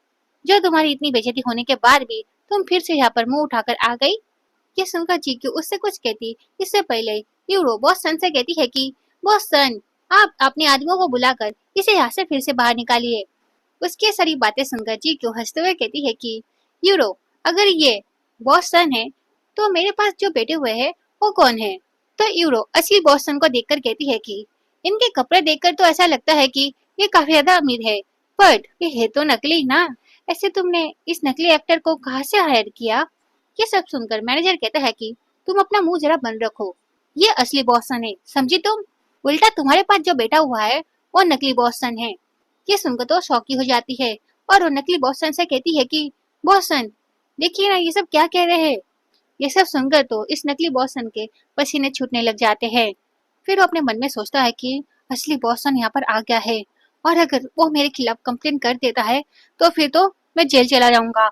जो तुम्हारी इतनी बेइज्जती होने के बाद भी तुम फिर से यहाँ पर मुंह उठाकर आ गई। ये सुनकर जी क्यू उससे कुछ कहती इससे पहले यूरो बॉस सन से कहती है कि बॉस सन, आप अपने आदमियों को बुलाकर इसे यहाँ से फिर से बाहर निकालिए। उसकी सारी बातें सुनकर जी क्यू हंसते हुए कहती है कि यूरो, अगर ये बॉस सन है तो मेरे पास जो बैठे हुए हैं वो कौन है? तो यूरो असली बॉस सन को देखकर कहती है कि इनके कपड़े देखकर तो ऐसा लगता है कि ये काफी ज्यादा अमीर है, पर ये है तो नकली ना। ऐसे तुमने इस नकली एक्टर को कहाँ से हायर किया? ये सब सुनकर मैनेजर कहता है कि तुम अपना मुंह जरा बंद रखो, ये असली बॉस सन है, समझी तुम? उल्टा तुम्हारे पास जो बैठा हुआ है वो नकली बॉस सन है। ये सुनकर तो शौकी हो जाती है और वो नकली बॉस सन से कहती है कि बॉस सन, देखिए ना ये सब क्या कह रहे हैं। ये सब सुनकर तो इस नकली बॉस सन के पसीने छूटने लग जाते हैं। फिर वो अपने मन में सोचता है कि असली बॉस सन यहाँ पर आ गया है और अगर वो मेरे खिलाफ कंप्लेन कर देता है तो फिर तो मैं जेल चला जाऊंगा।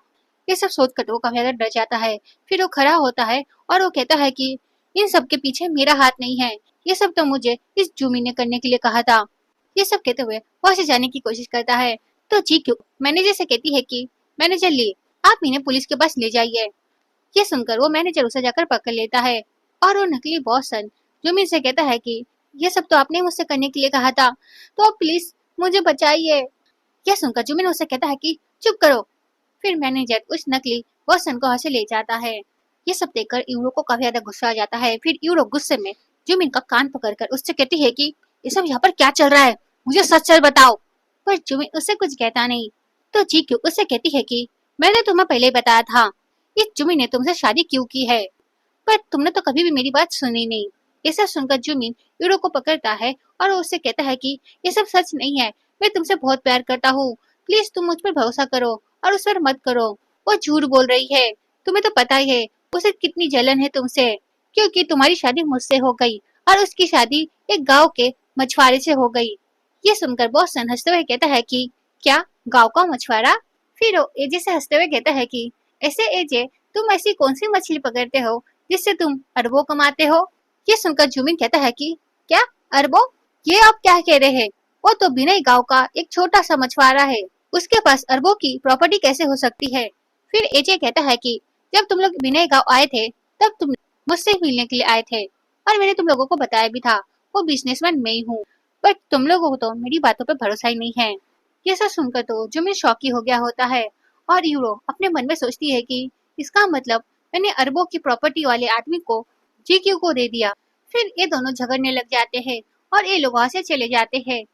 ये सब सोचकर तो वो काफी ज्यादा डर जाता है। फिर वो खड़ा होता है और वो कहता है कि इन सब के पीछे मेरा हाथ नहीं है, ये सब तो मुझे इस जूमी ने करने के लिए कहा था। ये सब कहते हुए वहां से जाने की कोशिश करता है तो जी क्यों मैनेजर से कहती है कि मैनेजर ली, आप इन्हें पुलिस के पास ले जाइए। ये सुनकर वो मैनेजर उसे जाकर पकड़ लेता है और वो नकली बॉस सन जुमिन से कहता है कि ये सब तो आपने मुझसे करने के लिए कहा था, तो प्लीज मुझे बचाइए। यह सुनकर जुमिन उसे कहता है कि चुप करो। फिर मैनेजर उस नकली बॉस सन को वहां से ले जाता है। ये सब देखकर यूरो को काफी ज्यादा गुस्सा आ जाता है। फिर यूरो गुस्से में जुमिन का कान पकड़कर उससे कहती है कि ये सब यहाँ पर क्या चल रहा है, मुझे सच सच बताओ। पर जुमिन उससे कुछ कहता नहीं तो जी क्यों उससे कहती है कि मैंने तुम्हें पहले ही बताया था इस जुमिन ने तुमसे शादी क्यों की है, पर तुमने तो कभी भी मेरी बात सुनी नहीं। ये सब सुनकर जुमिन यूरो को पकड़ता है और वो उससे कहता है कि ये सब सच नहीं है, मैं तुमसे बहुत प्यार करता हूँ, प्लीज तुम मुझ पर भरोसा करो और उस पर मत करो। वो झूठ बोल रही है, तुम्हें तो पता ही है उसे कितनी जलन है तुमसे, क्योंकि तुम्हारी शादी मुझसे हो गई और उसकी शादी एक गाँव के मछुआरे से हो गई। ये सुनकर बॉस सन हंसते हुए कहता है कि क्या गाँव का मछुआरा? फिर वो एजे से हंसते हुए कहता है कि ऐसे एजे, तुम ऐसी कौन सी मछली पकड़ते हो जिससे तुम अरबों कमाते हो? ये सुनकर जुमिन कहता है कि क्या अरबों? ये आप क्या कह रहे हैं? वो तो बिना गांव का एक छोटा सा मछुआरा है, उसके पास अरबों की प्रॉपर्टी कैसे हो सकती है? फिर एजे कहता है कि जब तुम लोग बिना गांव आए थे तब तुम मुझसे मिलने के लिए आए थे और मैंने तुम लोगों को बताया भी था वो बिजनेसमैन मैं ही हूँ, बट तुम लोगों को तो मेरी बातों पर भरोसा ही नहीं है। ये सब सुनकर तो जुमिन शॉकी हो गया होता है और यूरो अपने मन में सोचती है कि इसका मतलब मैंने अरबों की प्रॉपर्टी वाले आदमी को जीक्यू को दे दिया। फिर ये दोनों झगड़ने लग जाते हैं और ये लोग वहां से चले जाते हैं।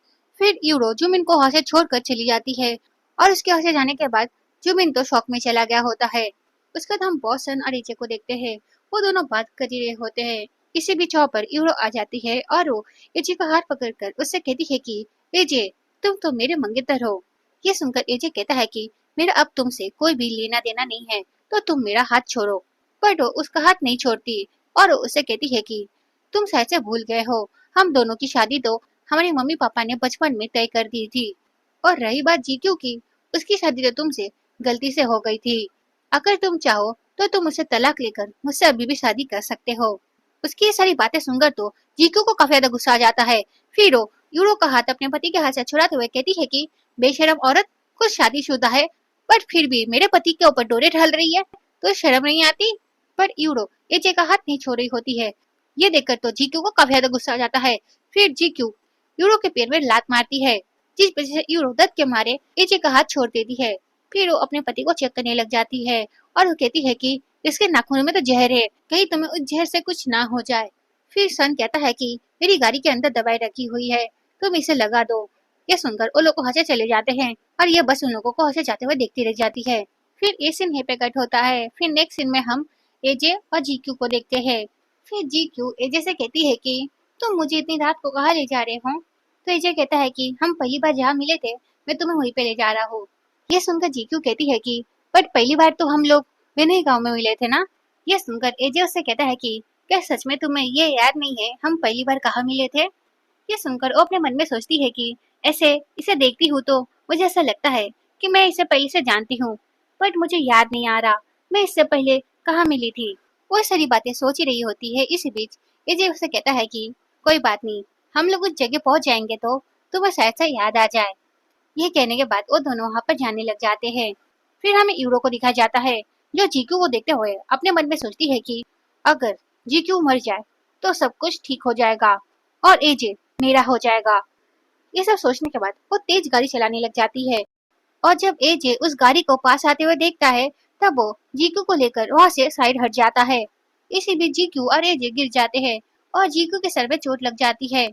फिर यूरो जुमिन को वहां से छोड़कर चली जाती है और उसके वहां से जाने के बाद जुमिन तो शौक में चला गया होता है। उसके बाद हम बॉस सन और एजे को देखते हैं, वो दोनों बात कर ही रहे होते हैं इसी बीच वहाँ पर यूरो आ जाती है और वो एजे का हाथ पकड़कर उससे कहती है कि एजे, तुम तो मेरे मंगेतर हो। ये सुनकर एजे कहता है कि मेरा अब तुमसे कोई भी लेना देना नहीं है, तो तुम मेरा हाथ छोड़ो। पर वो उसका हाथ नहीं छोड़ती और वो उससे कहती है कि तुम शायद से भूल गए हो, हम दोनों की शादी तो हमारे मम्मी पापा ने बचपन में तय कर दी थी। और रही बात जीक्यू की, उसकी शादी तो तुमसे गलती से हो गई थी। अगर तुम चाहो तो तुम मुझसे तलाक लेकर मुझसे अभी भी शादी कर सकते हो। उसकी ये सारी बातें सुनकर तो जीक्यू को काफी ज्यादा गुस्सा आ जाता है। फिर वो यूरो का हाथ अपने पति के हाथ से छुड़ाते हुए कहती है कि बेशरम औरत, खुद शादीशुदा है पर फिर भी मेरे पति के ऊपर डोरे ढल रही है, तो शर्म नहीं आती। पर यूरो एजे का हाथ नहीं छोड़ रही होती है। ये देखकर तो जीक्यू को काफी ज्यादा गुस्सा आ जाता है। फिर जीक्यू यूरो के पैर में लात मारती है, जिस वजह से यूरो दर्द के मारे एजे का हाथ छोड़ देती है। फिर वो अपने पति को चेक करने लग जाती है और वो कहती है कि इसके नाखूनों में तो जहर है, कहीं तुम्हें उस जहर से कुछ ना हो जाए। फिर सन कहता है कि मेरी गाड़ी के अंदर दवाई रखी हुई है, तुम इसे लगा दो। ये सुनकर वो लोग को हंसे चले जाते हैं और ये बस उन लोगों को हंसे जाते हुए देखती रह जाती है। फिर ये सीन यहीं पे कट होता है। फिर नेक्स्ट सीन में हम एजे और जीक्यू को देखते हैं। फिर जीक्यू एजे से कहती है कि तुम मुझे इतनी रात को कहाँ ले जा रहे हो। तो एजे कहता है कि हम पहली बार जहाँ मिले थे मैं तुम्हें वहीं पे ले जा रहा हूँ। ये सुनकर जीक्यू कहती है कि बट पहली बार तो हम लोग विनय गांव में मिले थे ना। ये सुनकर एजे उससे कहता है कि क्या सच में तुम्हें ये याद नहीं है हम पहली बार कहाँ मिले थे। ये सुनकर वो अपने मन में सोचती है कि ऐसे इसे देखती हूँ तो मुझे ऐसा लगता है कि मैं इसे पहले से जानती हूँ, बट मुझे याद नहीं आ रहा मैं इससे पहले कहाँ मिली थी। वो सारी बातें सोच ही रही होती है। इसी बीच एजे उसे कहता है कि कोई बात नहीं, हम लोग उस जगह पहुंच जाएंगे तो तुम्हें शायद से याद आ जाए। ये कहने के बाद वो दोनों वहां पर जाने लग जाते हैं। फिर हमें यूरो को दिखाया जाता है, जो जीक्यू को देखते हुए अपने मन में सोचती है कि अगर जीक्यू मर जाए तो सब कुछ ठीक हो जाएगा और एजे मेरा हो जाएगा। ये सब सोचने के बाद वो तेज गाड़ी चलाने लग जाती है और जब एजे उस गाड़ी को पास आते हुए देखता है तब वो जीक्यू को लेकर वहां से साइड हट जाता है। इसी बीच जीक्यू और एजे गिर जाते हैं और जीक्यू के सर में चोट लग जाती है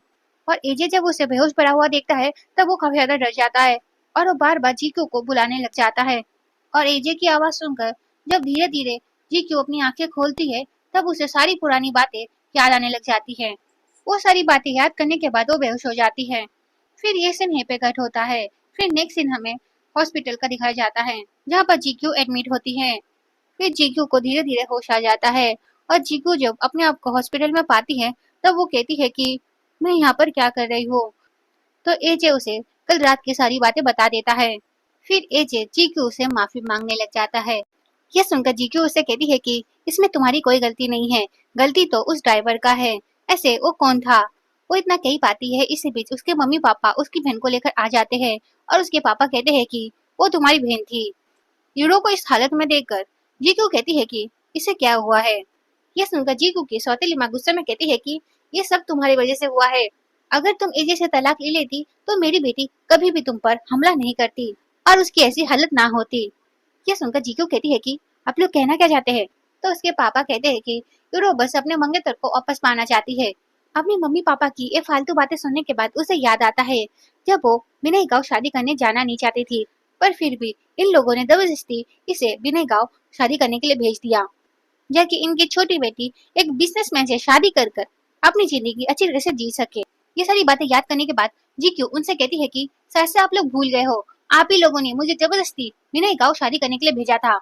और एजे जब उसे बेहोश पड़ा हुआ देखता है तब वो काफी ज्यादा डर जाता है और वो बार बार जीक्यू को बुलाने लग जाता है। और एजे की आवाज सुनकर जब धीरे धीरे जीक्यू अपनी आंखें खोलती है तब उसे सारी पुरानी बातें याद आने लग जाती है। वो सारी बातें याद करने के बाद वो बेहोश हो जाती है। फिर ये सीन यहीं पे कट होता है। फिर नेक्स्ट सीन हमें हॉस्पिटल का दिखाया जाता है, जहाँ पर जीक्यू एडमिट होती है। फिर जीक्यू को धीरे धीरे होश आ जाता है और जीक्यू जब अपने आप को हॉस्पिटल में पाती है तब वो कहती है कि मैं यहाँ पर क्या कर रही हूँ। तो एजे उसे कल रात की सारी बातें बता देता है। फिर एजे जीक्यू से माफी मांगने लग जाता है। यह सुनकर जीक्यू उसे कहती है कि इसमें तुम्हारी कोई गलती नहीं है, गलती तो उस ड्राइवर का है। ऐसे वो कौन था। वो इतना कही पाती है। इसी बीच उसके मम्मी पापा उसकी बहन को लेकर आ जाते हैं और उसके पापा कहते हैं कि वो तुम्हारी बहन थी। यूरो को इस हालत में देखकर जीक्यू कहती है कि इसे क्या हुआ है। यह सुनकर जीक्यू की सौतेली माँ गुस्से में कहती है कि ये सब तुम्हारी वजह से हुआ है। अगर तुम एजे से तलाक ले लेती तो मेरी बेटी कभी भी तुम पर हमला नहीं करती और उसकी ऐसी हालत ना होती। ये सुनकर जीक्यू कहती है कि आप लोग कहना क्या चाहते हैं। तो उसके पापा कहते हैं कि यूरो बस अपने मंगेतर को वापस पाना चाहती है। अपने मम्मी पापा की ये फालतू बातें सुनने के बाद उसे याद आता है जब वो विनय गांव शादी करने जाना नहीं चाहती थी, पर फिर भी इन लोगों ने जबरदस्ती इसे विनय गांव शादी करने के लिए भेज दिया, जबकि इनकी छोटी बेटी एक बिजनेसमैन से शादी कर कर अपनी जिंदगी अच्छी तरह से जी सके। ये सारी बातें याद करने के बाद जीक्यू उनसे कहती है कि शायद से आप लोग भूल गए हो, आप ही लोगों ने मुझे जबरदस्ती विनय गांव शादी करने के लिए भेजा था,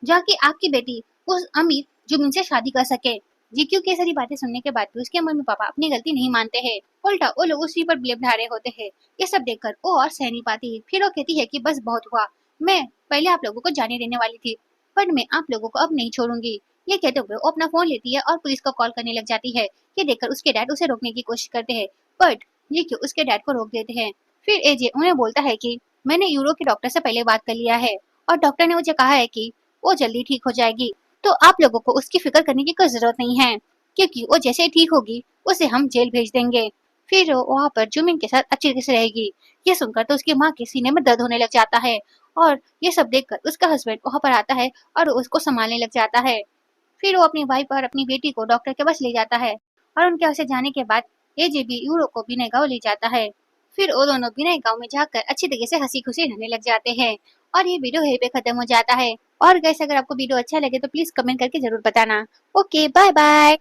जाकि आपकी बेटी उस अमीर जुमिन से शादी कर सके। जीक्यू की सारी बातें सुनने के बाद भी उसके मम्मी पापा अपनी गलती नहीं मानते हैं, उल्टा वो लोग उसी पर ब्लेम ढा रहे होते हैं। ये सब देखकर वो और सह नहीं पाती। फिर वो कहती है कि बस बहुत हुआ, मैं पहले आप लोगों को जाने देने वाली थी पर मैं आप लोगों को अब नहीं छोड़ूंगी। ये कहते हुए वो अपना फोन लेती है और पुलिस को कॉल करने लग जाती है। ये देखकर उसके डैड उसे रोकने की कोशिश करते हैं, बट जीक्यू उसके डैड को रोक देते हैं। फिर एजे उन्हें बोलता है कि मैंने यूरो के डॉक्टर से पहले बात कर लिया है और डॉक्टर ने मुझे कहा है कि वो जल्दी ठीक हो जाएगी, तो आप लोगों को उसकी फिक्र करने की कोई जरूरत नहीं है, क्योंकि वो जैसे ही ठीक होगी उसे हम जेल भेज देंगे। फिर वो वहाँ पर जुमिन के साथ अच्छी तरह से रहेगी। ये सुनकर तो उसकी माँ के सीने में दर्द होने लग जाता है और ये सब देखकर उसका हस्बैंड वहाँ पर आता है और उसको संभालने लग जाता है। फिर वो अपनी वाइफ और अपनी बेटी को डॉक्टर के पास ले जाता है और उनके पास जाने के बाद एजे भी यूरो को बिना गाँव ले जाता है। फिर वो दोनों बिना गाँव में जाकर अच्छी तरीके से हंसी खुशी रहने लग जाते हैं और ये वीडियो यहीं पे खत्म हो जाता है। और गैस अगर आपको वीडियो अच्छा लगे तो प्लीज कमेंट करके जरूर बताना। Okay, bye bye.